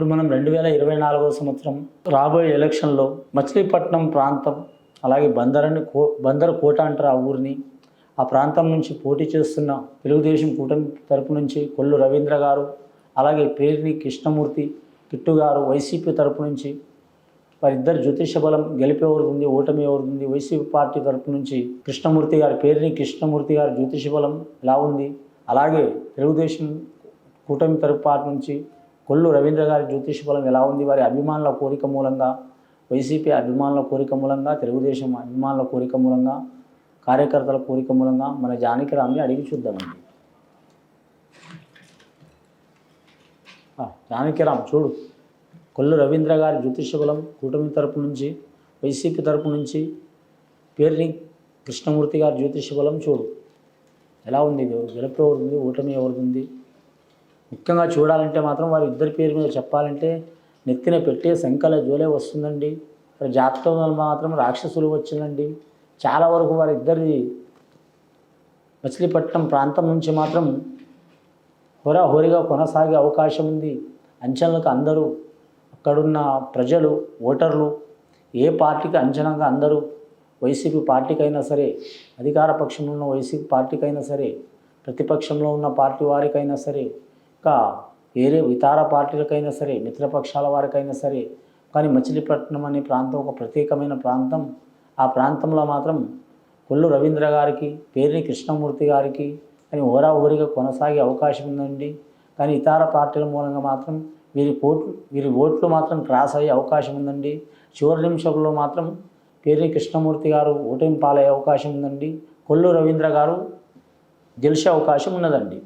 ఇప్పుడు మనం 2024 సంవత్సరం రాబోయే ఎలక్షన్లో మచిలీపట్నం ప్రాంతం అలాగే బందరు కోట అంటారు ఆ ఊరిని. ఆ ప్రాంతం నుంచి పోటీ చేస్తున్న తెలుగుదేశం కూటమి తరపు నుంచి కొల్లు రవీంద్ర గారు, అలాగే పేర్ని కృష్ణమూర్తి కిట్టు గారు వైసీపీ తరపు నుంచి వారిద్దరు జ్యోతిష బలం గెలిపి ఎవరుంది ఓటమి ఎవరుంది. వైసీపీ పార్టీ తరపు నుంచి కృష్ణమూర్తి గారి పేరుని కృష్ణమూర్తి గారి జ్యోతిష బలం ఎలా ఉంది, అలాగే తెలుగుదేశం కూటమి తరపు పార్టీ నుంచి కొల్లు రవీంద్ర గారి జ్యోతిష బలం ఎలా ఉంది, వారి అభిమానుల కోరిక మూలంగా, వైసీపీ అభిమానుల కోరిక మూలంగా, తెలుగుదేశం అభిమానుల కోరిక మూలంగా, కార్యకర్తల కోరిక మూలంగా మన జానకిరామ్ని అడిగి చూద్దామండి. జానకిరామ్ చూడు, కొల్లు రవీంద్ర గారి జ్యోతిష బలం కూటమి తరపు నుంచి, వైసీపీ తరపు నుంచి పేర్ని కృష్ణమూర్తి గారి జ్యోతిష బలం చూడు ఎలా ఉంది, గెలుపు ఎవరుంది ఓటమి ఎవరుంది. ముఖ్యంగా చూడాలంటే మాత్రం వారి ఇద్దరి పేరు మీద చెప్పాలంటే నెత్తిన పెట్టే శంకల జోలే వస్తుందండి. మరి జాతకంలో మాత్రం రాక్షసులు వచ్చిందండి. చాలా వరకు వారిద్దరి మచిలీపట్నం ప్రాంతం నుంచి మాత్రం హోరాహోరీగా కొనసాగే అవకాశం ఉంది. అంచనాలకు అందరూ అక్కడున్న ప్రజలు ఓటర్లు ఏ పార్టీకి అంచనాగా అందరూ వైసీపీ పార్టీకైనా సరే, అధికార పక్షంలో ఉన్న వైసీపీ పార్టీకైనా సరే, ప్రతిపక్షంలో ఉన్న పార్టీ వారికైనా సరే, ఇంకా వేరే ఇతర పార్టీలకైనా సరే, మిత్రపక్షాల వారికైనా సరే, కానీ మచిలీపట్నం అనే ప్రాంతం ఒక ప్రత్యేకమైన ప్రాంతం. ఆ ప్రాంతంలో మాత్రం కొల్లు రవీంద్ర గారికి, పేర్ని కృష్ణమూర్తి గారికి కానీ హోరాహోరీగా కొనసాగే అవకాశం ఉందండి. కానీ ఇతర పార్టీల మూలంగా మాత్రం వీరి ఓట్లు మాత్రం క్రాస్ అయ్యే అవకాశం ఉందండి. చివరి నిమిషంలో మాత్రం పేర్ని కృష్ణమూర్తి గారు ఓటమి పాలయ్యే అవకాశం ఉందండి. కొల్లు రవీంద్ర గారు గెలిచే అవకాశం ఉన్నదండి.